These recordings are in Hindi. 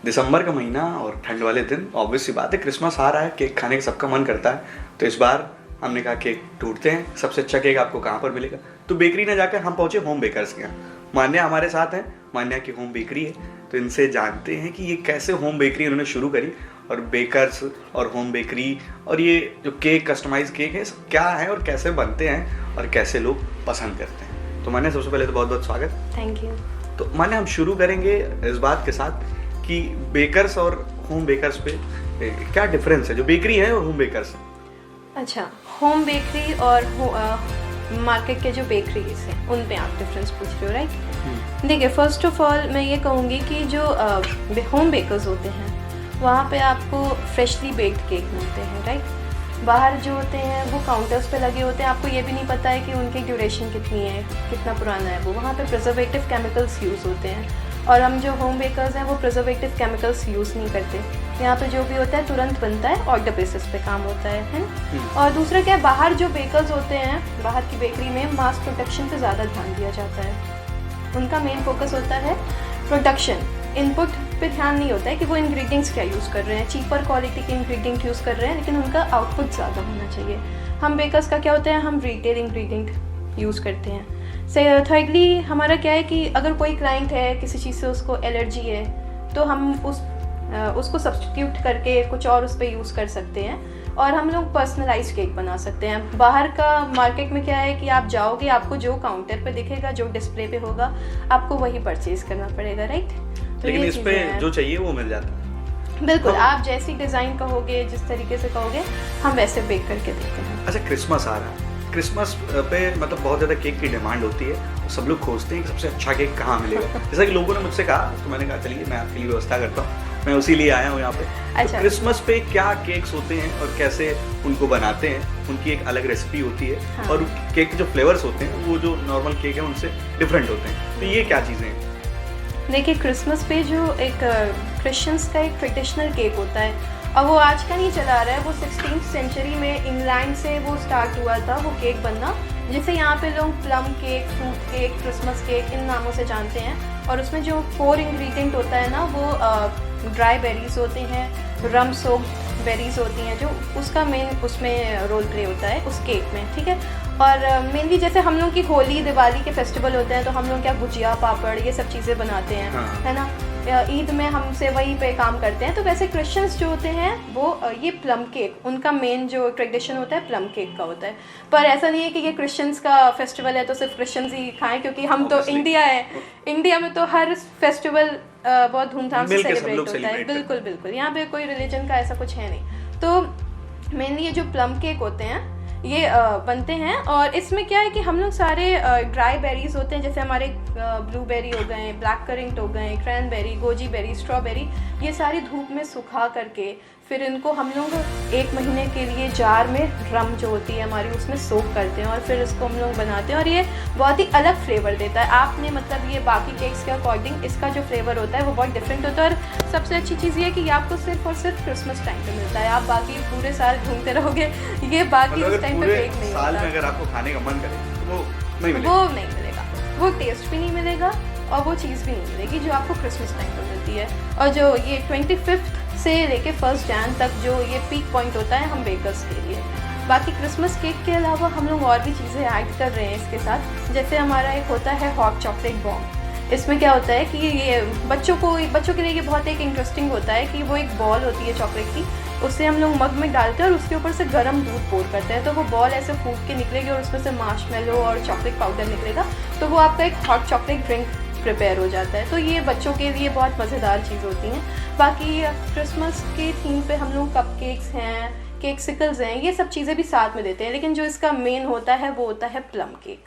दिसंबर का महीना और ठंड वाले दिन, ऑब्वियस सी बात है क्रिसमस आ रहा है, केक खाने का सबका मन करता है। तो इस बार हमने कहा केक ढूंढते हैं, सबसे अच्छा केक आपको कहाँ पर मिलेगा। तो बेकरी में जाकर हम पहुंचे होम बेकर्स के यहाँ। मान्या हमारे साथ हैं, मान्या की होम बेकरी है, तो इनसे जानते हैं कि ये कैसे होम बेकरी उन्होंने शुरू करी, और बेकर्स और होम बेकरी और ये जो केक, कस्टमाइज केक है, सब क्या है और कैसे बनते हैं और कैसे लोग पसंद करते हैं। तो मान्या सबसे पहले तो बहुत बहुत स्वागत। Thank you. तो मान्या हम शुरू करेंगे इस बात के साथ कि बेकर्स और होम बेकर्स पे क्या डिफरेंस है, जो बेकरी है और होम बेकर्स है। अच्छा, होम बेकरी और मार्केट के जो बेकरीज हैं उन पे आप डिफरेंस पूछ रहे हो, राइट? देखिए, फर्स्ट ऑफ ऑल मैं ये कहूँगी कि जो होम बेकर्स होते हैं वहाँ पे आपको फ्रेशली बेक्ड केक मिलते हैं, राइट? बाहर जो होते हैं वो काउंटर्स पे लगे होते हैं, आपको ये भी नहीं पता है कि उनकी ड्यूरेशन कितनी है, कितना पुराना है वो। वहाँ पे प्रिजर्वेटिव केमिकल्स यूज़ होते हैं, और हम जो होम बेकर्स हैं वो प्रिजर्वेटिव केमिकल्स यूज़ नहीं करते। यहाँ पे जो भी होता है तुरंत बनता है, ऑर्डर बेसिस पे काम होता है ना। और दूसरा क्या है, बाहर जो बेकर्स होते हैं, बाहर की बेकरी में मास प्रोडक्शन पे ज़्यादा ध्यान दिया जाता है। उनका मेन फोकस होता है प्रोडक्शन, इनपुट पे ध्यान नहीं होता है कि वो इंग्रेडिएंट्स क्या यूज़ कर रहे हैं। चीपर क्वालिटी के इंग्रेडिएंट यूज़ कर रहे हैं, लेकिन उनका आउटपुट ज़्यादा होना चाहिए। हम बेकर्स का क्या होता है, हम रिटेल इंग्रेडिएंट यूज़ करते हैं। थर्डली हमारा क्या है कि अगर कोई क्लाइंट है, किसी चीज़ से उसको एलर्जी है, तो हम उसको सब्स्टिट्यूट करके कुछ और उस पर यूज़ कर सकते हैं, और हम लोग पर्सनलाइज केक बना सकते हैं। बाहर का मार्केट में क्या है कि आप जाओगे, आपको जो काउंटर पे दिखेगा, जो डिस्प्ले पे होगा, आपको वही परचेज करना पड़ेगा, राइट? तो लेकिन इस पे जो चाहिए वो मिल जाता है। बिल्कुल, आप जैसी डिज़ाइन कहोगे, जिस तरीके से कहोगे, हम वैसे बेक करके देते हैं। अच्छा, क्रिसमस आ रहा है, क्रिसमस पे मतलब बहुत ज़्यादा केक की डिमांड होती है, सब लोग खोजते हैं कि सबसे अच्छा केक कहाँ मिलेगा। जैसा कि लोगों ने मुझसे कहा, तो मैंने कहा चलिए मैं आपके लिए व्यवस्था करता हूँ, मैं उसी लिए आया हूँ यहाँ पे। अच्छा। तो क्रिसमस पे क्या केक्स होते हैं और कैसे उनको बनाते हैं, उनकी एक अलग रेसिपी होती है। हाँ। और केक के जो फ्लेवर्स होते हैं वो जो नॉर्मल केक है उनसे डिफरेंट होते हैं। तो ये क्या चीज़ें हैं? देखिए, क्रिसमस पे जो एक क्रिश्चियंस का एक ट्रेडिशनल केक होता है, और वो आज का नहीं चला आ रहा है, वो 16th सेंचुरी में इंग्लैंड से वो स्टार्ट हुआ था वो केक बनना, जिसे यहाँ पे लोग plum cake, fruit cake, Christmas cake इन नामों से जानते हैं। और उसमें जो 4 इंग्रेडिएंट होता है ना, वो ड्राई बेरीज होते हैं, रम सोक्ड बेरीज होती हैं, जो उसका मेन उसमें रोल प्ले होता है उस केक में, ठीक है? और मेनली जैसे हम लोग की होली, दिवाली के फेस्टिवल होते हैं, तो हम लोग क्या गुजिया, पापड़, ये सब चीज़ें बनाते हैं। हाँ। है ना? ईद में हम सेवई पे काम करते हैं। तो वैसे क्रिश्चियंस जो होते हैं वो ये प्लम केक, उनका मेन जो ट्रेडिशन होता है प्लम केक का होता है। पर ऐसा नहीं है कि ये क्रिश्चियंस का फेस्टिवल है तो सिर्फ क्रिश्चियंस ही खाएं, क्योंकि हम तो इंडिया है, इंडिया में तो हर फेस्टिवल बहुत धूमधाम से सेलिब्रेट होता है। बिल्कुल बिल्कुल, यहाँ पे कोई रिलीजन का ऐसा कुछ है नहीं। तो मेनली ये जो प्लम केक होते हैं ये बनते हैं, और इसमें क्या है कि हम लोग सारे ड्राई बेरीज होते हैं, जैसे हमारे ब्लूबेरी हो गए, ब्लैक करेंट हो गए, क्रैनबेरी, गोजी बेरी, स्ट्रॉबेरी, ये सारी धूप में सुखा करके फिर इनको हम लोग 1 महीने के लिए जार में, रम जो होती है हमारी, उसमें सोक करते हैं, और फिर इसको हम लोग बनाते हैं, और ये बहुत ही अलग फ्लेवर देता है। आपने मतलब ये बाकी केक्स के अकॉर्डिंग इसका जो फ्लेवर होता है वो बहुत डिफरेंट होता है। और सबसे अच्छी चीज़ ये है कि ये आपको सिर्फ और सिर्फ क्रिसमस टाइम पे मिलता है। आप बाकी पूरे साल घूमते रहोगे, ये बाकी उस टाइम पे केक नहीं साल में अगर आपको खाने का मन करे तो वो नहीं मिलेगा, वो टेस्ट भी नहीं मिलेगा, और वो चीज़ भी नहीं मिलेगी जो आपको क्रिसमस टाइम पर मिलती है। और जो ये 25 से लेके 1 जनवरी तक जो ये पीक पॉइंट होता है हम बेकर्स के लिए। बाकी क्रिसमस केक के अलावा हम लोग और भी चीज़ें ऐड कर रहे हैं इसके साथ। जैसे हमारा एक होता है हॉट चॉकलेट बॉम्ब। इसमें क्या होता है कि ये बच्चों के लिए ये बहुत एक इंटरेस्टिंग होता है कि वो एक बॉल होती है चॉकलेट की, उससे हम लोग मग में डालते हैं और उसके ऊपर से गर्म दूध पोर करते हैं, तो वो बॉल ऐसे फूट के निकलेगी और उसमें से मार्शमेलो और चॉकलेट पाउडर निकलेगा, तो वो आपका एक हॉट चॉकलेट ड्रिंक प्रिपेयर हो जाता है। तो ये बच्चों के लिए बहुत मज़ेदार चीज़ होती हैं। बाकी क्रिसमस के थीम पे हम लोग कप केक्स हैं, केक सिकल्स हैं, ये सब चीज़ें भी साथ में देते हैं, लेकिन जो इसका मेन होता है वो होता है प्लम केक,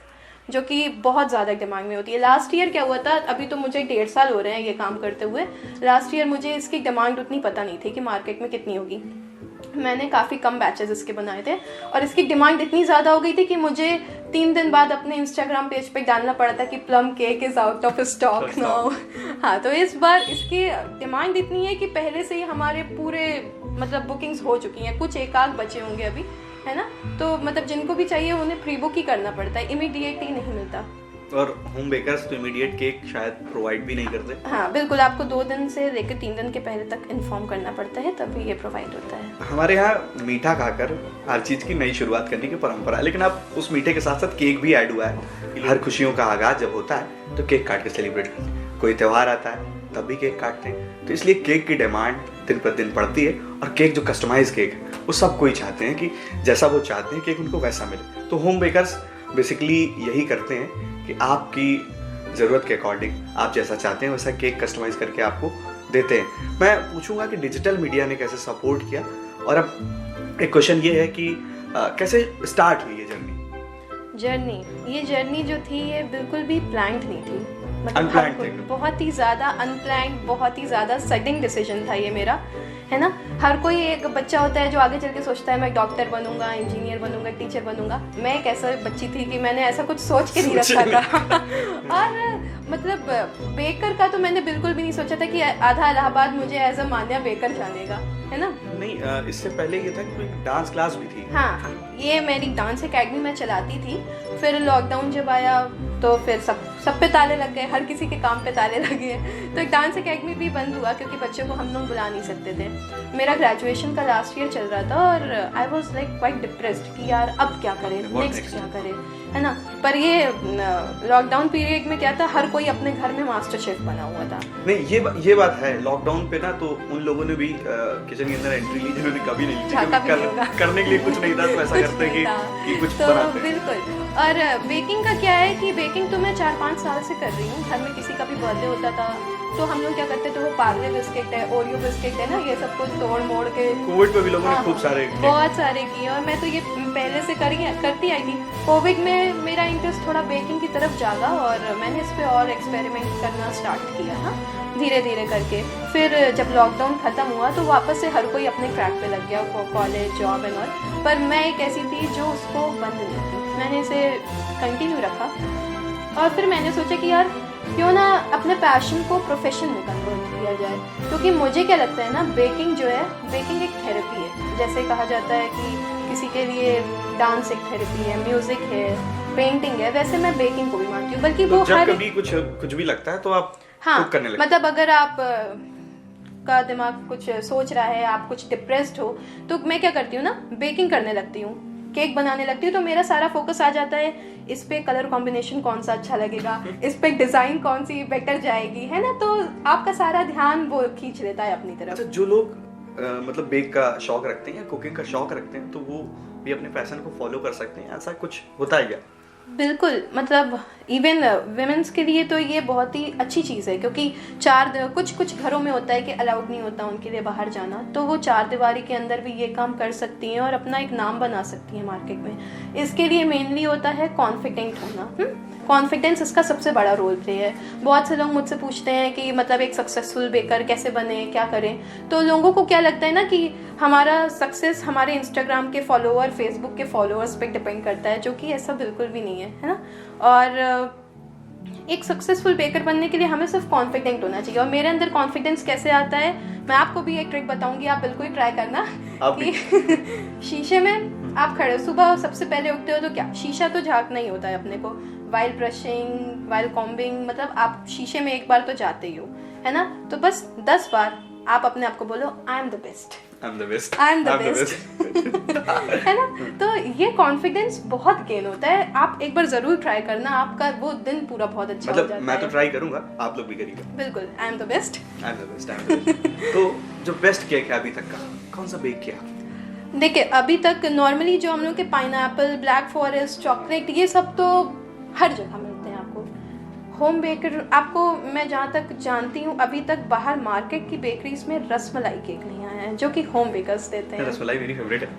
जो कि बहुत ज़्यादा डिमांड में होती है। लास्ट ईयर क्या हुआ था, अभी तो मुझे 1.5 साल हो रहे हैं ये काम करते हुए, लास्ट ईयर मुझे इसकी डिमांड उतनी पता नहीं थी कि मार्केट में कितनी होगी। मैंने काफ़ी कम बैचेस इसके बनाए थे, और इसकी डिमांड इतनी ज़्यादा हो गई थी कि मुझे 3 दिन बाद अपने इंस्टाग्राम पेज पे डालना पड़ा था कि plum cake is out of stock now. हाँ, तो इस बार इसकी डिमांड इतनी है कि पहले से ही हमारे पूरे मतलब बुकिंग्स हो चुकी हैं, कुछ एक आध बचे होंगे अभी, है ना? तो मतलब जिनको भी चाहिए उन्हें प्री बुक ही करना पड़ता है, इमीडिएट ही नहीं मिलता। और होम बेकर्स तो इमीडिएट केक शायद प्रोवाइड भी नहीं करते। हाँ बिल्कुल, आपको 2 दिन से लेकर 3 दिन के पहले तक इन्फॉर्म करना पड़ता है, तभी ये प्रोवाइड होता है। हमारे यहाँ मीठा खाकर हर चीज़ की नई शुरुआत करने की परंपरा है, लेकिन अब उस मीठे के साथ साथ केक भी ऐड हुआ है। हर खुशियों का आगाज जब होता है तो केक काट के सेलिब्रेट करते हैं, कोई त्यौहार आता है तब भी केक काटते हैं। तो इसलिए केक की डिमांड दिन प्रतिदिन बढ़ती है, और केक जो कस्टमाइज केक है वो सब कोई चाहते हैं कि जैसा वो चाहते हैं केक उनको वैसा मिले। तो होम बेकर्स बेसिकली यही करते हैं कि आपकी ज़रूरत के अकॉर्डिंग आप जैसा चाहते हैं वैसा केक कस्टमाइज करके आपको देते हैं। मैं पूछूंगा कि डिजिटल मीडिया ने कैसे सपोर्ट किया, और अब एक क्वेश्चन ये है कि कैसे स्टार्ट हुई ये ये जर्नी जो थी ये बिल्कुल भी प्लान्ड नहीं थी, Unplanned बहुत ही ज़्यादा अनप्लान्ड, बहुत ही ज़्यादा सडन डिसीजन था ये मेरा, है ना। हर कोई एक बच्चा होता है जो आगे चल के सोचता है मैं डॉक्टर बनूंगा, इंजीनियर बनूंगा, टीचर बनूंगा। मैं एक ऐसा बच्ची थी कि मैंने ऐसा कुछ सोच के नहीं रखा था और मतलब बेकर का तो मैंने बिल्कुल भी नहीं सोचा था कि आधा इलाहाबाद मुझे एज अ मान्या बेकर जानेगा, है ना। नहीं, इससे पहले ये था कि कोई डांस क्लास भी थी। हाँ, ये मेरी डांस एकेडमी में चलाती थी। फिर लॉकडाउन जब आया तो फिर सब पे ताले लग गए, हर किसी के काम पे ताले लगे, तो एक डांस एकेडमी भी बंद हुआ क्योंकि बच्चों को हम लोग बुला नहीं सकते थे। मेरा ग्रेजुएशन का लास्ट ईयर चल रहा था और I was like quite depressed कि यार अब क्या करें, नेक्स्ट क्या करें, है ना। पर ये लॉकडाउन पीरियड में क्या था, हर कोई अपने घर में मास्टर शेफ बना हुआ था। नहीं, ये बात है। लॉकडाउन पे ना तो उन लोगों ने भी किचन के अंदर एंट्री ली जिन्होंने कभी नहीं ली, करने के लिए कुछ नहीं था तो ऐसा करते कि कुछ तो बनाते। बिल्कुल। और बेकिंग का क्या है कि बेकिंग तो मैं 4-5 साल से कर रही हूँ। घर में किसी का भी बर्थडे होता था तो हम लोग क्या करते थे, वो पार्ले बिस्किट है, ओरियो बिस्किट है ना, ये सब कुछ तोड़ मोड़ के कोविड पे भी लोगों ने खूब सारे बहुत सारे किए, और मैं तो ये पहले से करती आई थी। कोविड में मेरा इंटरेस्ट थोड़ा बेकिंग की तरफ जागा और मैंने इस पे और एक्सपेरिमेंट करना स्टार्ट किया ना, धीरे धीरे करके। फिर जब लॉकडाउन खत्म हुआ तो वापस से हर कोई अपने ट्रैक पे लग गया, कॉलेज, जॉब एंड ऑल। पर मैं एक ऐसी थी जो उसको बंद नहीं की, मैंने इसे कंटिन्यू रखा। और फिर मैंने सोचा कि यार क्यों ना अपने पैशन को प्रोफेशन में कन्वर्ट किया जाए, क्योंकि मुझे क्या लगता है ना, बेकिंग जो है, बेकिंग एक थेरेपी है। जैसे कहा जाता है कि किसी के लिए डांस एक थेरेपी है, म्यूजिक है, पेंटिंग है, वैसे मैं बेकिंग को भी मानती हूँ। बल्कि वो जब कभी कुछ भी लगता है तो आप हाँ करने लगते। मतलब अगर आप का दिमाग कुछ सोच रहा है, आप कुछ डिप्रेस्ड हो, तो मैं क्या करती हूँ ना, बेकिंग करने लगती हूँ, केक बनाने लगती हूँ। तो मेरा सारा फोकस आ जाता है इस पे कलर कॉम्बिनेशन कौन सा अच्छा लगेगा, इस पे डिजाइन कौन सी बेटर जाएगी, है ना। तो आपका सारा ध्यान वो खींच लेता है अपनी तरफ। अच्छा, जो लोग मतलब बेक का शौक रखते हैं या कुकिंग का शौक रखते हैं तो वो भी अपने पैशन को फॉलो कर सकते हैं, ऐसा कुछ होता है क्या? बिल्कुल, मतलब इवन विमेंस के लिए तो ये बहुत ही अच्छी चीज़ है, क्योंकि कुछ घरों में होता है कि अलाउड नहीं होता उनके लिए बाहर जाना, तो वो 4 दीवारी के अंदर भी ये काम कर सकती हैं और अपना एक नाम बना सकती हैं मार्केट में। इसके लिए मेनली होता है कॉन्फिडेंट होना। कॉन्फिडेंस इसका सबसे बड़ा रोल प्ले है। बहुत से लोग मुझसे पूछते हैं कि मतलब एक सक्सेसफुल बेकर कैसे बने, क्या करें। तो लोगों को क्या लगता है ना कि हमारा सक्सेस हमारे इंस्टाग्राम के फॉलोअर, फेसबुक के फॉलोअर्स पे डिपेंड करता है, जो कि ऐसा बिल्कुल भी नहीं है ना। और एक सक्सेसफुल बेकर बनने के लिए हमें सिर्फ कॉन्फिडेंट होना चाहिए। और मेरे अंदर कॉन्फिडेंस कैसे आता है, मैं आपको भी एक ट्रिक बताऊंगी, आप बिल्कुल ट्राई करना कि शीशे में आप खड़े सुबह सबसे पहले उठते हो तो क्या, शीशा तो झांकना ही होता है अपने को, वाइल ब्रशिंग, वाइल कॉम्बिंग, मतलब आप शीशे में एक बार तो जाते ही हो, है ना। तो बस 10 बार आप अपने आप को बोलो I am the best, I am the best, I am the best, है ना। तो ये कॉन्फिडेंस बहुत गेन होता है, आप एक बार जरूर ट्राई करना, आपका वो दिन पूरा बहुत अच्छा हो जाता है। मैं तो ट्राई करूंगा, आप लोग भी करिएगा। बिल्कुल, I am the best, I am the best, I am the best. तो जो बेस्ट केक है अभी तक का, कौन सा बेक किया? देखिए अभी तक नॉर्मली जो हम लोग के पाइनएप्पल, ब्लैक फॉरेस्ट, चॉकलेट, ये सब तो हर जगह मिलते हैं आपको। होम बेकर आपको मैं जहाँ तक जानती हूँ अभी तक बाहर मार्केट की बेकरीज में रसमलाई केक नहीं आया है, जो कि होम बेकर्स देते हैं। रसमलाई मेरी फेवरेट है।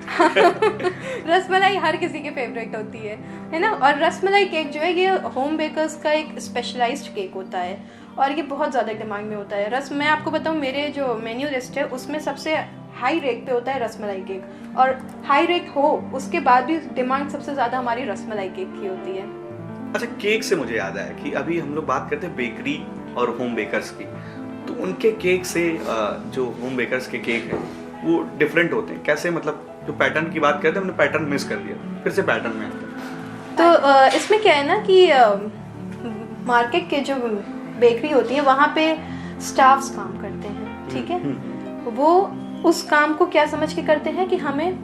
रसमलाई हर किसी की फेवरेट होती है ना। और रसमलाई केक जो है ये होम बेकर्स का एक स्पेशलाइज्ड केक होता है और ये बहुत ज़्यादा डिमांड में होता है। मैं आपको बताऊँ, मेरे जो मेन्यू लिस्ट है उसमें सबसे हाई रेट पे होता है रसमलाई केक, और हाई रेट हो उसके बाद भी डिमांड सबसे ज़्यादा हमारी रसमलाई केक की होती है। अच्छा, केक से मुझे याद आया कि अभी हम लोग बात करते हैं बेकरी और होम बेकर्स की, तो उनके केक से जो होम बेकर्स के केक हैं वो डिफरेंट होते हैं कैसे? मतलब जो पैटर्न की बात करते हैं हमने पैटर्न मिस कर दिया, फिर से पैटर्न में आता है। तो इसमें क्या है ना कि मार्केट के जो बेकरी होती है वहाँ पे स्टाफ्स काम करते हैं, ठीक है। वो उस काम को क्या समझ के करते हैं कि हमें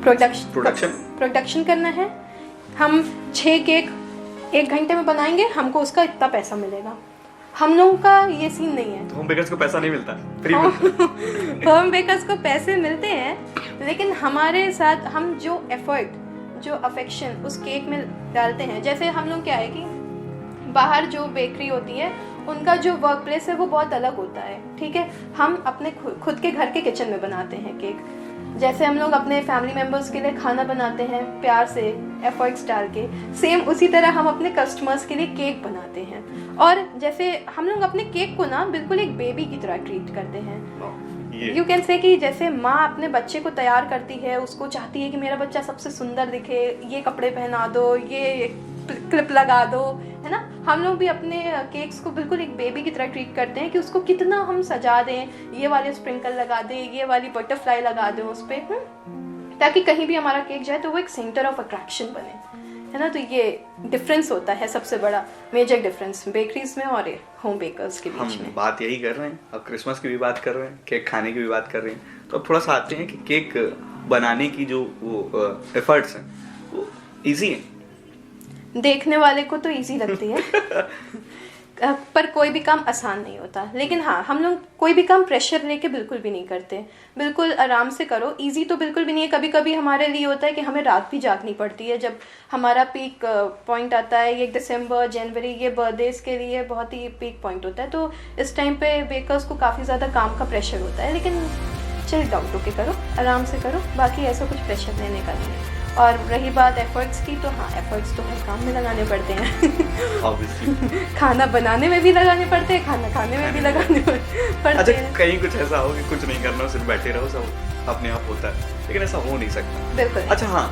प्रोडक्शन करना है, हम 6 केक 1 घंटे में बनाएंगे, हमको उसका इतना पैसा मिलेगा। हम लोगों का ये सीन नहीं है। होम बेकर्स को पैसा नहीं मिलता, फ्री मिलता। होम बेकर्स को पैसे मिलते हैं, लेकिन हमारे साथ हम जो एफर्ट, जो अफेक्शन उस केक में डालते हैं, जैसे हम लोग क्या है कि बाहर जो बेकरी होती है उनका जो वर्क प्लेस है वो बहुत अलग होता है, ठीक है। हम अपने खुद के घर के किचन में बनाते हैं केक, जैसे हम लोग अपने फैमिली मेम्बर्स के लिए खाना बनाते हैं प्यार से एफर्ट्स डाल के, सेम उसी तरह हम अपने कस्टमर्स के लिए केक बनाते हैं। और जैसे हम लोग अपने केक को ना बिल्कुल एक बेबी की तरह ट्रीट करते हैं। यू कैन से कि जैसे माँ अपने बच्चे को तैयार करती है, उसको चाहती है कि मेरा बच्चा सबसे सुंदर दिखे, ये कपड़े पहना दो, ये क्लिप लगा दो, है ना। हम लोग भी अपने केक्स को बिल्कुल एक बेबी की तरह ट्रीट करते हैं कि उसको कितना हम सजा दें, ये वाले स्प्रिंकल लगा दें, ये वाली बटरफ्लाई लगा दें उस पर, ताकि कहीं भी हमारा केक जाए तो वो एक सेंटर ऑफ अट्रैक्शन बने, है ना। तो ये डिफरेंस होता है, सबसे बड़ा मेजर डिफरेंस बेकरीज में और होम बेकर्स के बीच में। बात यही कर रहे हैं, अब क्रिसमस की भी बात कर रहे हैं, केक खाने की भी बात कर रहे हैं, तो अब थोड़ा सा आते हैं कि केक बनाने की जो वो एफर्ट्स हैं वो ईजी हैं। देखने वाले को तो इजी लगती है पर कोई भी काम आसान नहीं होता। लेकिन हाँ, हम लोग कोई भी काम प्रेशर लेके बिल्कुल भी नहीं करते, बिल्कुल आराम से करो। इजी तो बिल्कुल भी नहीं है। कभी कभी हमारे लिए होता है कि हमें रात भी जागनी पड़ती है, जब हमारा पीक पॉइंट आता है। ये दिसंबर जनवरी ये बर्थडेज के लिए बहुत ही पीक पॉइंट होता है, तो इस टाइम पे बेकर्स को काफ़ी ज़्यादा काम का प्रेशर होता है। लेकिन चिल डाउन होके करो, आराम से करो, बाकी ऐसा कुछ प्रेशर लेने का नहीं है। और रही बात एफर्ट्स की, तो हाँ, एफर्ट्स तो हर काम में लगाने पड़ते हैं खाना बनाने में भी लगाने पड़ते हैं, खाना खाने में भी लगाने पड़ते हैं। कहीं कुछ ऐसा हो कि कुछ नहीं करना, सिर्फ बैठे रहो, सब अपने आप होता है, लेकिन ऐसा हो नहीं सकता। बिल्कुल। अच्छा हाँ,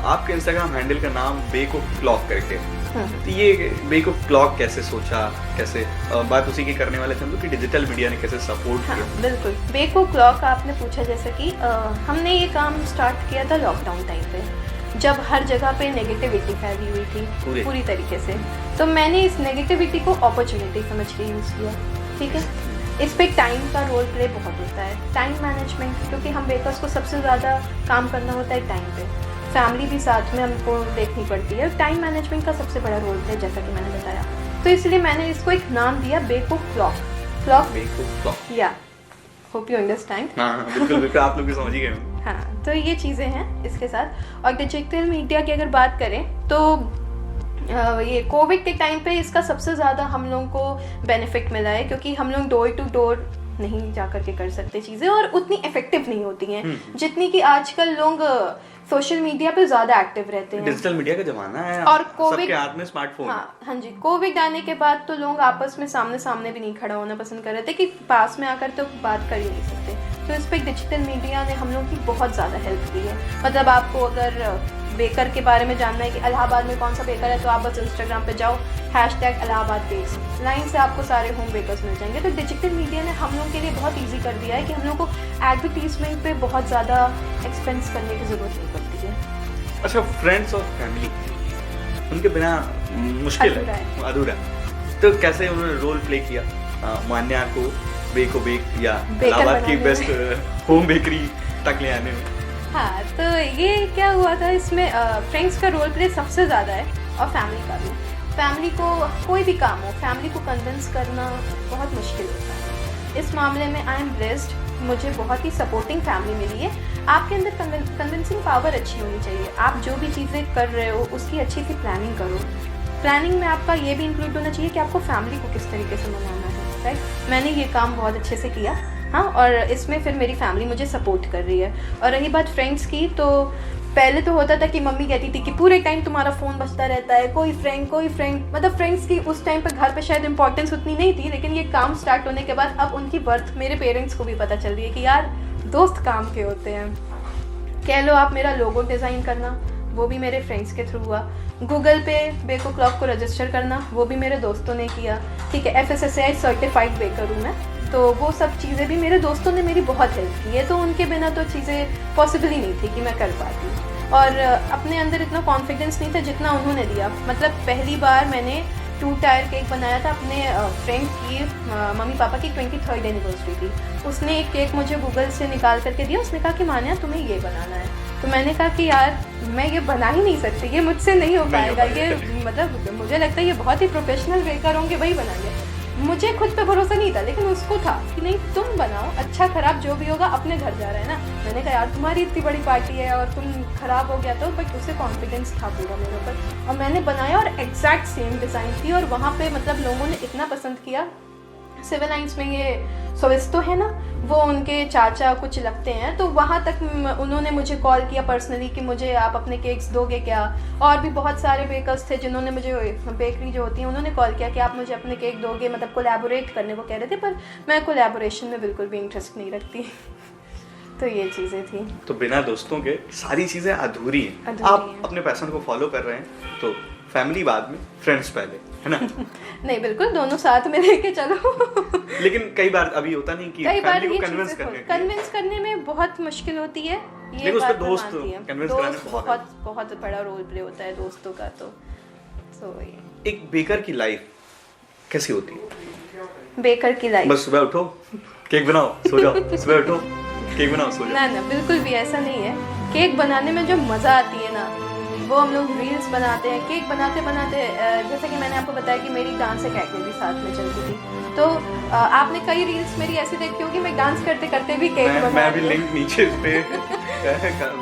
आपके इंस्टाग्राम हैंडल का नाम बेको क्लॉक करके, तो ये बेको क्लॉक कैसे सोचा, कैसे बात उसी की करने वाले थे हम लोग कि डिजिटल मीडिया ने कैसे सपोर्ट किया? बिल्कुल, बेको क्लॉक आपने पूछा, जैसे कि हमने ये काम स्टार्ट किया था लॉकडाउन टाइम पे, जब हर जगह पे नेगेटिविटी फैली हुई थी पूरी तरीके से। तो मैंने इस नेगेटिविटी को अपॉर्चुनिटी समझ के यूज़ किया, ठीक है। इस पे टाइम का रोल प्ले बहुत होता है, टाइम मैनेजमेंट, क्योंकि हम बेकर्स को सबसे ज़्यादा काम करना होता है टाइम पे, फैमिली भी साथ में हमको देखनी पड़ती है। टाइम मैनेजमेंट का सबसे बड़ा रोल है, जैसा कि मैंने बताया। तो इसलिए मैंने इसको एक नाम दिया बेको क्लॉक। बेको क्लॉक, या होप यू अंडरस्टैंड। हाँ, बिल्कुल बिल्कुल, आप लोग भी समझ ही गए। हाँ, तो ये चीज़ें हैं इसके साथ। और डिजिटल मीडिया की अगर बात करें तो ये कोविड के टाइम पे इसका सबसे ज़्यादा हम लोगों को बेनिफिट मिला है, क्योंकि हम लोग डोर टू डोर नहीं जा करके कर सकते चीज़ें, और उतनी इफेक्टिव नहीं होती हैं जितनी कि आजकल लोग सोशल मीडिया पे ज़्यादा एक्टिव रहते हैं। डिजिटल मीडिया का जमाना है और कोविड, सबके हाथ में स्मार्टफोन। हाँ जी, कोविड आने के बाद तो लोग आपस में सामने सामने भी नहीं खड़ा होना पसंद कर रहे थे, कि पास में आकर तो बात कर ही नहीं सकते। तो इस पर डिजिटल मीडिया ने हम लोग की बहुत ज़्यादा हेल्प की है। मतलब आपको अगर बेकर के बारे में जानना है कि इलाहाबाद में कौन सा बेकर है, तो आप बस इंस्टाग्राम पे जाओ, #इलाहाबाद बेक्स, लाइन से आपको सारे होम बेकर्स मिल जाएंगे। तो डिजिटल मीडिया ने हम लोग के लिए बहुत इजी कर दिया है कि हम लोग को एडवर्टीजमेंट पे बहुत ज़्यादा एक्सपेंस करने की ज़रूरत नहीं पड़ती है। अच्छा, फ्रेंड्स और फैमिली उनके बिना मुश्किल है, अधूरा। तो कैसे उन्होंने रोल प्ले किया मान्या को बेको बेक या इलाहाबाद की बेस्ट होम बेकरी तक ले आने में? हाँ, तो ये क्या हुआ था, इसमें फ्रेंड्स का रोल प्ले सबसे ज़्यादा है, और फैमिली का भी। फैमिली को कोई भी काम हो, फैमिली को कन्विंस करना बहुत मुश्किल होता है। इस मामले में आई एम ब्लेस्ड, मुझे बहुत ही सपोर्टिंग फैमिली मिली है। आपके अंदर कन्विंसिंग पावर अच्छी होनी चाहिए। आप जो भी चीज़ें कर रहे हो उसकी अच्छी सी प्लानिंग करो। प्लानिंग में आपका ये भी इंक्लूड होना चाहिए कि आपको फैमिली को किस तरीके से मनाना है, राइट। मैंने ये काम बहुत अच्छे से किया, हाँ, और इसमें फिर मेरी फैमिली मुझे सपोर्ट कर रही है। और रही बात फ्रेंड्स की, तो पहले तो होता था कि मम्मी कहती थी कि पूरे टाइम तुम्हारा फ़ोन बजता रहता है, कोई फ्रेंड, मतलब फ्रेंड्स की उस टाइम पर घर पे शायद इंपॉर्टेंस उतनी नहीं थी। लेकिन ये काम स्टार्ट होने के बाद अब उनकी बर्थ मेरे पेरेंट्स को भी पता चल रही है कि यार दोस्त काम के होते हैं। कह लो आप मेरा लोगो डिज़ाइन करना, वो भी मेरे फ्रेंड्स के थ्रू हुआ। गूगल पे बेको क्लॉक को रजिस्टर करना, वो भी मेरे दोस्तों ने किया, ठीक है। FSSAI सर्टिफाइड बेकर हूँ मैं, तो वो सब चीज़ें भी मेरे दोस्तों ने मेरी बहुत हेल्प की है। तो उनके बिना तो चीज़ें पॉसिबल ही नहीं थी कि मैं कर पाती। और अपने अंदर इतना कॉन्फिडेंस नहीं था जितना उन्होंने दिया। मतलब पहली बार मैंने 2 टायर केक बनाया था अपने फ्रेंड की मम्मी पापा की 23rd एनिवर्सरी थी। उसने एक केक मुझे गूगल से निकाल करके दिया, उसने कहा कि मान्या तुम्हें ये बनाना है। तो मैंने कहा कि यार मैं ये बना ही नहीं सकती, ये मुझसे नहीं हो पाएगा, ये मतलब मुझे लगता है ये बहुत ही प्रोफेशनल बेकर होंगे वही बनाएंगे। मुझे खुद पे भरोसा नहीं था, लेकिन उसको था कि नहीं तुम बनाओ, अच्छा खराब जो भी होगा अपने घर जा रहा है ना। मैंने कहा यार तुम्हारी इतनी बड़ी पार्टी है और तुम खराब हो गया तो, बट उसे कॉन्फिडेंस था पूरा मेरे ऊपर और मैंने बनाया और एग्जैक्ट सेम डिज़ाइन थी। और वहाँ पे मतलब लोगों ने इतना पसंद किया। सिविल लाइन्स में ये सोविस्टो है ना, वो उनके चाचा कुछ लगते हैं, तो वहाँ तक उन्होंने मुझे कॉल किया पर्सनली कि मुझे आप अपने केक्स दोगे क्या। और भी बहुत सारे बेकर्स थे जिन्होंने मुझे, बेकरी जो होती है उन्होंने कॉल किया कि आप मुझे अपने केक दोगे, मतलब कोलैबोरेट करने को कह रहे थे, पर मैं कोलैबोरेशन में बिल्कुल भी इंटरेस्ट नहीं रखती। तो ये चीज़ें थी। तो बिना दोस्तों के सारी चीज़ें अधूरी हैं। आप अपने पैशन को फॉलो कर रहे हैं तो फैमिली बाद में, फ्रेंड्स पहले, है ना? नहीं बिल्कुल, दोनों साथ में लेके चलो। लेकिन कई बार अभी होता नहीं कि फैमिली को कन्विंस करने में बहुत मुश्किल होती है। ये बात दोस्त कन्विंस कराने में बहुत बड़ा रोल प्ले होता है दोस्तों का। तो एक बेकर की लाइफ कैसी होती है? बेकर की लाइफ बस सुबह उठो, केक बनाओ, सो जाओ, सुबह उठो, केक बनाओ, सो जाओ। ना बिल्कुल भी ऐसा नहीं है। केक बनाने में जो मज़ा आती है ना, वो हम लोग रील्स बनाते हैं केक बनाते बनाते। जैसे कि मैंने आपको बताया कि मेरी डांस अकेडमी भी साथ में चलती थी, तो आपने कई रील्स मेरी ऐसी देखी होगी मैं डांस करते करते भी केक बना। मैं भी लिंक नीचे पे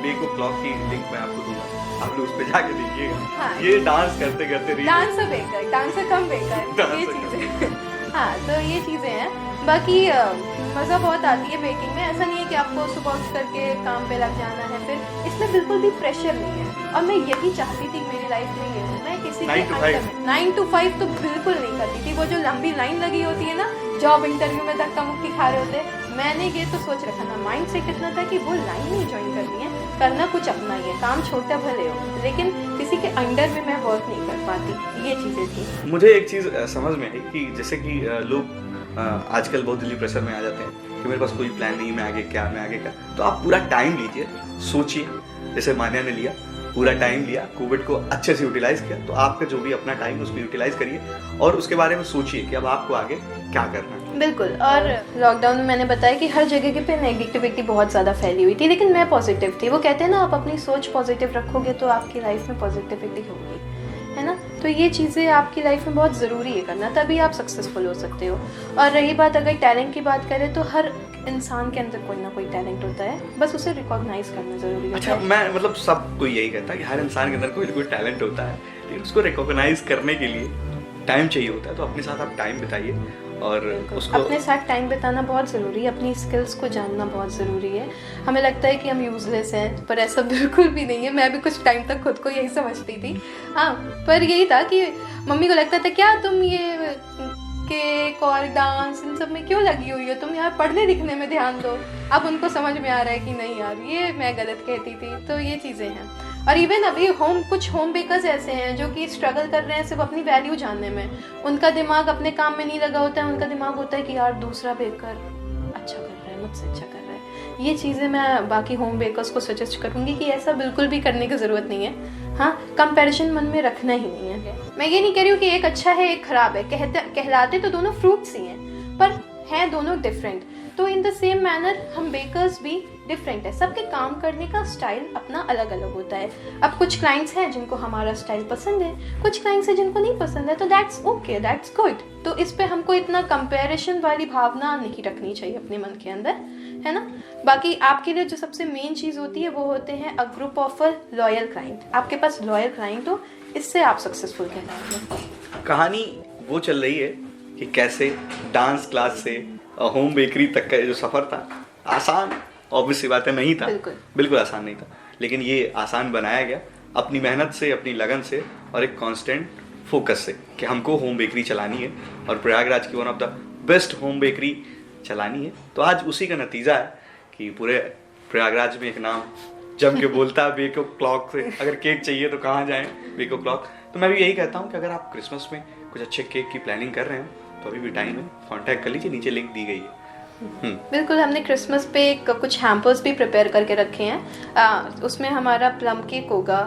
बेको क्लॉक की लिंक मैं आपको दूंगा, आप लोग उस पे जाके देखिएगा। हाँ, ये डांस करते करते डांसर बेकर, डांसर कम बेकर, ये चीज़ें। हाँ तो ये चीज़ें हैं। बाकी मज़ा बहुत आती है बेकिंग में। ऐसा नहीं है कि आपको सुबह उठ करके काम पे लग जाना है, फिर इसमें बिल्कुल भी प्रेशर नहीं है। और मैं यही चाहती थी मेरी लाइफ में, ये हो मैं किसी के अंडर में 9 to 5 तो बिल्कुल नहीं करती थी। वो जो लंबी लाइन लगी होती है ना, जॉब इंटरव्यू में धक्का मुक्की खा रहे होते, मैंने ये तो सोच रखा था, माइंड सेट इतना था कि वो लाइन नहीं ज्वाइन करनी है, करना कुछ अपना ही है, काम छोटा भले हो, लेकिन किसी के अंडर में मैं वर्क नहीं कर पाती। ये चीज़ें थी। मुझे एक चीज़ समझ में आई कि जैसे कि लोग आजकल बहुत दिल्ली प्रेशर में आ जाते हैं कि मेरे पास कोई प्लान नहीं, मैं आगे क्या, तो आप पूरा टाइम लीजिए, सोचिए, जैसे मान्या ने लिया, पूरा टाइम लिया, कोविड को अच्छे से यूटिलाइज किया। तो आपका जो भी अपना टाइम उसको यूटिलाइज करिए और उसके बारे में सोचिए कि अब आपको आगे क्या करना है। बिल्कुल। और लॉकडाउन में मैंने बताया कि हर जगह के पे नेगेटिविटी बहुत ज़्यादा फैली हुई थी, लेकिन मैं पॉजिटिव थी। वो कहते हैं ना, आप अपनी सोच पॉजिटिव रखोगे तो आपकी लाइफ में पॉजिटिविटी होगी, है ना। तो ये चीज़ें आपकी लाइफ में बहुत ज़रूरी है करना, तभी आप सक्सेसफुल हो सकते हो। और रही बात अगर टैलेंट की बात करें, तो हर इंसान के अंदर कोई ना कोई टैलेंट होता है, बस उसे रिकॉग्नाइज करना ज़रूरी होता है। अच्छा, मैं मतलब सब कोई यही कहता है कि हर इंसान के अंदर कोई ना कोई टैलेंट होता है, लेकिन उसको रिकॉग्नाइज करने के लिए टाइम चाहिए होता है। तो अपने साथ आप टाइम बिताइए और उसको अपने साथ टाइम बिताना बहुत ज़रूरी है, अपनी स्किल्स को जानना बहुत ज़रूरी है। हमें लगता है कि हम यूज़लेस हैं, पर ऐसा बिल्कुल भी नहीं है। मैं भी कुछ टाइम तक खुद को यही समझती थी। हाँ, पर यही था कि मम्मी को लगता था क्या तुम ये केक और डांस इन सब में क्यों लगी हुई हो, तुम यार पढ़ने लिखने में ध्यान दो। अब उनको समझ में आ रहा है कि नहीं यार, ये मैं गलत कहती थी। तो ये चीज़ें हैं। और इवन अभी कुछ होम बेकर्स ऐसे हैं जो कि स्ट्रगल कर रहे हैं सिर्फ अपनी वैल्यू जानने में। उनका दिमाग अपने काम में नहीं लगा होता है, उनका दिमाग होता है कि यार दूसरा बेकर अच्छा कर रहा है, मुझसे अच्छा कर रहा है। ये चीज़ें मैं बाकी होम बेकर्स को सजेस्ट करूँगी कि ऐसा बिल्कुल भी करने की ज़रूरत नहीं है। हाँ, कंपैरिजन मन में रखना ही नहीं है। मैं ये नहीं कह रही हूँ कि एक अच्छा है एक ख़राब है, कहलाते तो दोनों फ्रूट्स ही हैं, पर हैं दोनों डिफरेंट। तो इन द सेम मैनर हम बेकर्स भी डिफरेंट है। सबके काम करने का स्टाइल अपना अलग अलग होता है। अब कुछ क्लाइंट्स हैं जिनको हमारा स्टाइल पसंद है, कुछ क्लाइंट्स हैं जिनको नहीं पसंद है, तो दैट्स ओके, दैट्स गुड। तो इस पे हमको इतना कंपैरिजन वाली भावना नहीं रखनी चाहिए अपने मन के अंदर, है ना। बाकी आपके लिए जो सबसे मेन चीज़ होती है वो होते हैं a group of a loyal client. आपके पास लॉयल क्लाइंट हो, इससे आप सक्सेसफुल कहलाएंगे। कहानी वो चल रही है कि कैसे डांस क्लास से होम बेकरी तक का जो सफ़र था, आसान ऑब्वियस सी बात है नहीं था, बिल्कुल आसान नहीं था, लेकिन ये आसान बनाया गया अपनी मेहनत से, अपनी लगन से और एक कांस्टेंट फोकस से कि हमको होम बेकरी चलानी है और प्रयागराज की one of the best home bakery चलानी है। तो आज उसी का नतीजा है कि पूरे प्रयागराज में एक नाम जम के बोलता है बेको क्लॉक से। अगर केक चाहिए तो कहाँ जाएं, बेको क्लॉक। तो मैं भी यही कहता हूँ कि अगर आप क्रिसमस में कुछ अच्छे केक की प्लानिंग कर रहे हैं तो अभी भी टाइम है, कॉन्टैक्ट कर लीजिए, नीचे लिंक दी गई है। बिल्कुल, हमने क्रिसमस पे कुछ हैम्पर्स भी प्रिपेयर करके रखे हैं। उसमें हमारा प्लम केक होगा,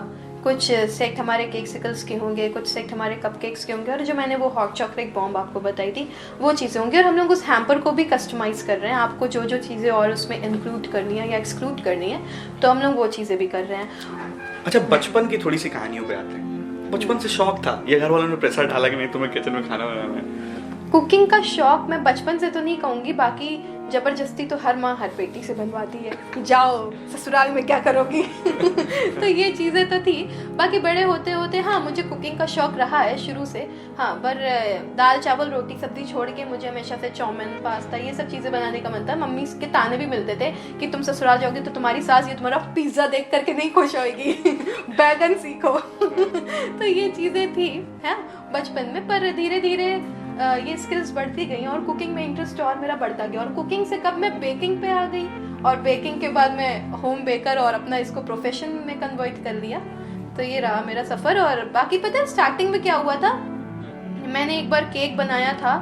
कुछ सेक्ट हमारे केक्सिकल्स के होंगे, कुछ सेक्ट हमारे कपकेक्स के होंगे, और जो मैंने वो हॉट चॉकलेट बॉम्ब आपको बताई थी वो चीज़ें होंगी। और हम लोग उस हैम्पर को भी कस्टमाइज़ कर रहे हैं, आपको जो जो चीज़ें और उसमें इंक्लूड करनी है या एक्सक्लूड करनी है, तो हम लोग वो चीज़ें भी कर रहे हैं। अच्छा, बचपन की थोड़ी सी कहानियों पे आते हैं। बचपन से शौक था या घर वालों ने प्रेशर डाला कि नहीं तुम्हें किचन में खाना बनाना है? कुकिंग का शौक मैं बचपन से तो नहीं कहूँगी, बाकी जबरदस्ती तो हर माँ हर बेटी से बनवाती है, जाओ ससुराल में क्या करोगी तो ये चीज़ें तो थी। बाकी बड़े होते होते हाँ मुझे कुकिंग का शौक रहा है शुरू से। हाँ, पर दाल चावल रोटी सब्जी छोड़ के मुझे हमेशा से चाउमीन पास्ता ये सब चीज़ें बनाने का मन था। मम्मी के ताने भी मिलते थे कि तुम ससुराल जाओगी तो तुम्हारी सास ये तुम्हारा पिज्ज़ा देख करके नहीं खुश होगी बैगन सीखो तो ये चीज़ें थी है बचपन में, पर धीरे धीरे ये स्किल्स बढ़ती गई और कुकिंग में इंटरेस्ट और मेरा बढ़ता गया। और कुकिंग से कब मैं बेकिंग पे आ गई, और बेकिंग के बाद मैं होम बेकर और अपना इसको प्रोफेशन में कन्वर्ट कर लिया। तो ये रहा मेरा सफ़र। और बाकी पता है स्टार्टिंग में क्या हुआ था, मैंने एक बार केक बनाया था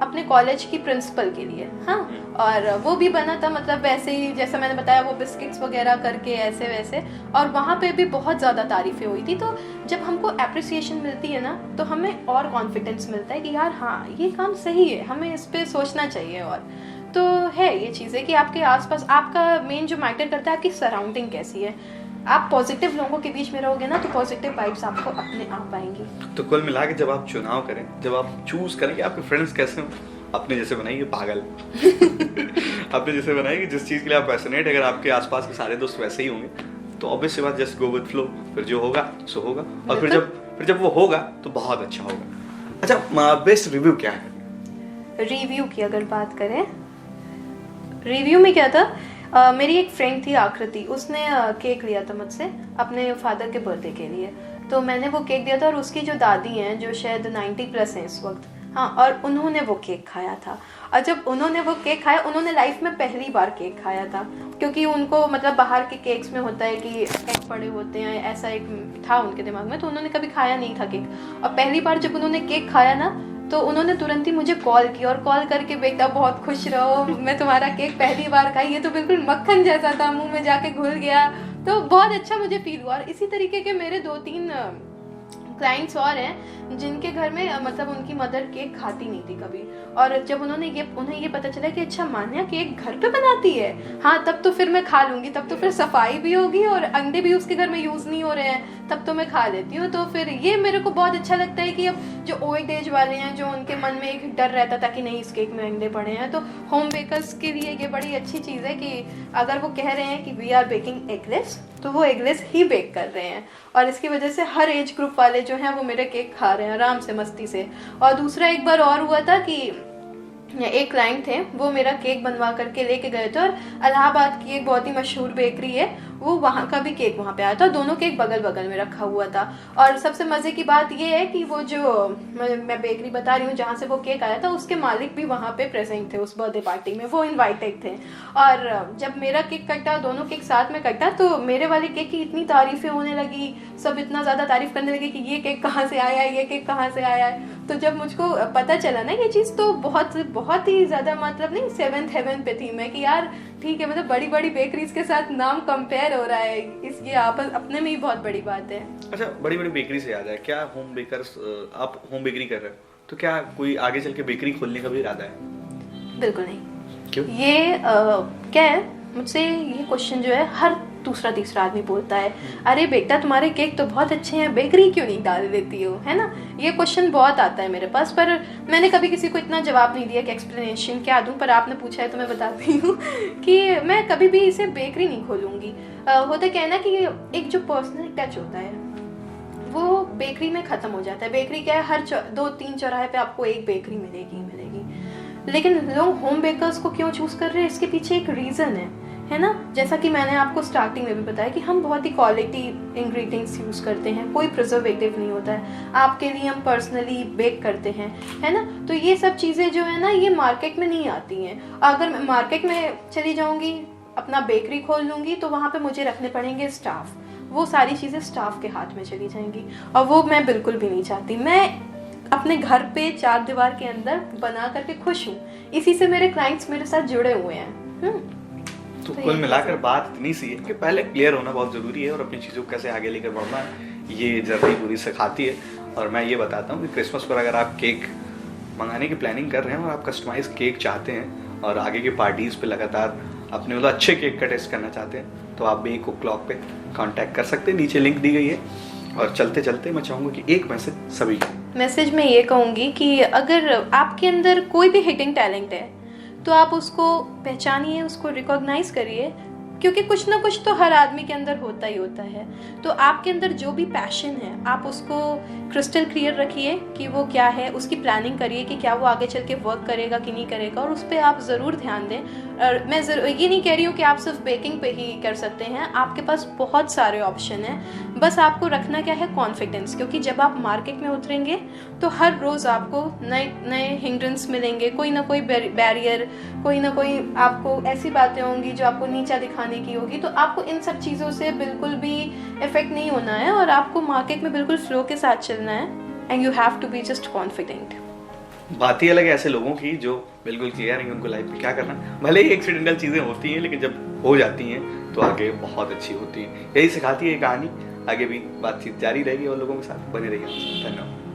अपने कॉलेज की प्रिंसिपल के लिए। हाँ, और वो भी बना था मतलब वैसे ही जैसा मैंने बताया, वो बिस्किट्स वगैरह करके ऐसे वैसे, और वहाँ पे भी बहुत ज़्यादा तारीफ़ें हुई थी। तो जब हमको अप्रिसिएशन मिलती है ना तो हमें और कॉन्फिडेंस मिलता है कि यार हाँ ये काम सही है, हमें इस पर सोचना चाहिए। और तो है ये चीज़ें कि आपके आसपास आपका मेन जो मैटर करता है आपकी सराउंडिंग कैसी है। आप पॉजिटिव लोगों के बीच में रहोगे ना तो पॉजिटिव वाइब्स आपको अपने आप आएंगी। तो कुल मिला के जब आप चुनाव करें, जब आप चूज करें कि आपके फ्रेंड्स कैसे हो, अपने जैसे बनाइए पागल अपने जैसे बनाइए जिस चीज़ के लिए आप पैशनेट, अगर आपके आसपास के सारे दोस्त वैसे ही होंगे तो ऑब्वियस सी बात जस्ट गो विद फ्लो, फिर जो होगा सो होगा। और फिर जब वो होगा तो बहुत अच्छा होगा। अच्छा, बेस्ट रिव्यू क्या है? रिव्यू की अगर बात करें, रिव्यू में क्या था, मेरी एक फ्रेंड थी आकृति, उसने केक लिया था मुझसे अपने फादर के बर्थडे के लिए। तो मैंने वो केक दिया था और उसकी जो दादी हैं जो शायद 90+ हैं इस वक्त, हाँ, और उन्होंने वो केक खाया था। और जब उन्होंने वो केक खाया, उन्होंने लाइफ में पहली बार केक खाया था, क्योंकि उनको मतलब बाहर के केक्स में होता है कि एग पड़े होते हैं, ऐसा एक था उनके दिमाग में, तो उन्होंने कभी खाया नहीं था केक। और पहली बार जब उन्होंने केक खाया ना तो उन्होंने तुरंत ही मुझे कॉल किया और कॉल करके बेटा बहुत खुश रहो, मैं तुम्हारा केक पहली बार खाई, ये तो बिल्कुल मक्खन जैसा था, मुंह में जाके घुल गया। तो बहुत अच्छा मुझे फील हुआ। और इसी तरीके के मेरे 2-3 क्लाइंट्स और हैं जिनके घर में मतलब उनकी मदर केक खाती नहीं थी कभी, और जब उन्हें ये पता चला कि अच्छा मान्या केक घर पे बनाती है, हाँ तब तो फिर मैं खा लूँगी, तब तो फिर सफाई भी होगी और अंडे भी उसके घर में यूज़ नहीं हो रहे हैं, तब तो मैं खा लेती हूँ। तो फिर ये मेरे को बहुत अच्छा लगता है कि अब जो ओल्ड एज वाले हैं, जो उनके मन में एक डर रहता था कि नहीं इस केक में अंडे पड़े हैं, तो होम बेकर्स के लिए ये बड़ी अच्छी चीज़ है कि अगर वो कह रहे हैं कि वी आर बेकिंग एगलेस, तो वो एगलेस ही बेक कर रहे हैं। और इसकी वजह से हर एज ग्रुप वाले जो हैं वो मेरे केक खा रहे हैं आराम से मस्ती से। और दूसरा एक बार और हुआ था कि एक क्लाइंट थे, वो मेरा केक बनवा करके लेके गए थे, और इलाहाबाद की एक बहुत ही मशहूर बेकरी है, वो वहाँ का भी केक वहाँ पे आया था, दोनों केक बगल बगल में रखा हुआ था। और सबसे मज़े की बात ये है कि वो जो मैं बेकरी बता रही हूँ जहाँ से वो केक आया था, उसके मालिक भी वहाँ पे प्रेजेंट थे उस बर्थडे पार्टी में, वो इन्वाइटेड थे। और जब मेरा केक कटा, दोनों केक साथ में कटा, तो मेरे वाले केक की इतनी तारीफ़ें होने लगी, सब इतना ज़्यादा तारीफ़ करने लगे कि ये केक कहाँ से आया है, ये केक कहाँ से आया है। तो जब मुझको पता चला ना ये चीज़, तो बहुत ही ज़्यादा मतलब नहीं 7th हेवन पे थी मैं कि यार ठीक है, मतलब बड़ी बड़ी बेकरीज के साथ नाम कंपेयर हो रहा है, ये आपस अपने में ही बहुत बड़ी बात है। अच्छा, बड़ी बड़ी बेकरी से याद है, क्या होम बेकर्स, आप होम बेकरी कर रहे हो तो क्या कोई आगे चल के बेकरी खोलने का भी इरादा है? बिल्कुल नहीं। क्यों? ये क्या है, मुझसे ये क्वेश्चन जो है हर दूसरा तीसरा आदमी बोलता है, अरे बेटा तुम्हारे केक तो बहुत अच्छे हैं, बेकरी क्यों नहीं डाल देती हो, है ना। ये क्वेश्चन बहुत आता है मेरे पास, पर मैंने कभी किसी को इतना जवाब नहीं दिया कि एक्सप्लेनेशन क्या दूं, पर आपने पूछा है तो मैं बताती हूँ कि मैं कभी भी इसे बेकरी नहीं खोलूँगी। होता क्या है ना कि एक जो पर्सनल टच होता है वो बेकरी में ख़त्म हो जाता है। बेकरी क्या है, हर 2-3 चौराहे पे आपको एक बेकरी मिलेगी। लेकिन लोग होम बेकर्स को क्यों चूज़ कर रहे हैं, इसके पीछे एक रीज़न है ना। जैसा कि मैंने आपको स्टार्टिंग में भी बताया कि हम बहुत ही क्वालिटी इंग्रेडिएंट्स यूज़ करते हैं, कोई प्रिजर्वेटिव नहीं होता है, आपके लिए हम पर्सनली बेक करते हैं, है ना। तो ये सब चीज़ें जो है ना ये मार्केट में नहीं आती हैं। अगर मैं मार्केट में चली जाऊँगी, अपना बेकरी खोल लूँगी, तो वहाँ पर मुझे रखने पड़ेंगे स्टाफ, वो सारी चीज़ें स्टाफ के हाथ में चली जाएंगी, और वो मैं बिल्कुल भी नहीं चाहती। मैं अपने घर पे 4 दीवार के अंदर बना करके खुश हूँ। इसी से मेरे क्लाइंट्स मेरे साथ जुड़े हुए हैं। तो कुल मिलाकर बात इतनी सी है कि पहले क्लियर होना बहुत ज़रूरी है और अपनी चीज़ों को कैसे आगे लेकर बढ़ना है ये जर्नी पूरी सिखाती है। और मैं ये बताता हूँ कि क्रिसमस पर अगर आप केक मंगाने की प्लानिंग कर रहे हैं और आप कस्टमाइज केक चाहते हैं और आगे की पार्टीज़ पे लगातार अपने मतलब अच्छे केक का टेस्ट करना चाहते हैं तो आप बेक क्लॉक पे कांटेक्ट कर सकते हैं, नीचे लिंक दी गई है। और चलते चलते मैं चाहूँगा कि एक मैसेज सभी को। मैसेज में ये कहूँगी कि अगर आपके अंदर कोई भी हिडिंग टैलेंट है तो आप उसको पहचानिए, उसको रिकॉग्नाइज करिए, क्योंकि कुछ ना कुछ तो हर आदमी के अंदर होता ही होता है। तो आपके अंदर जो भी पैशन है आप उसको क्रिस्टल क्लियर रखिए कि वो क्या है, उसकी प्लानिंग करिए कि क्या वो आगे चल के वर्क करेगा कि नहीं करेगा, और उस पर आप ज़रूर ध्यान दें। और मैं ये नहीं कह रही हूँ कि आप सिर्फ बेकिंग पे ही कर सकते हैं, आपके पास बहुत सारे ऑप्शन हैं। बस आपको रखना क्या है, कॉन्फिडेंस, क्योंकि जब आप मार्केट में उतरेंगे तो हर रोज़ आपको नए नए हिंड्रेंस मिलेंगे, कोई ना कोई बैरियर, कोई ना कोई आपको ऐसी बातें होंगी जो आपको नीचा दिखाने की होगी। तो आपको इन सब चीज़ों से बिल्कुल भी इफेक्ट नहीं होना है और आपको मार्केट में बिल्कुल फ्लो के साथ चलना है। And you have to be just confident. बात ही अलग है ऐसे लोगों की जो बिल्कुल क्लियर है उनको लाइफ में क्या करना है। भले ही एक्सीडेंटल चीज़ें होती हैं लेकिन जब हो जाती हैं तो आगे बहुत अच्छी होती हैं। यही सिखाती है ये कहानी। आगे भी बातचीत जारी रहेगी और लोगों के साथ बने रहिए। धन्यवाद।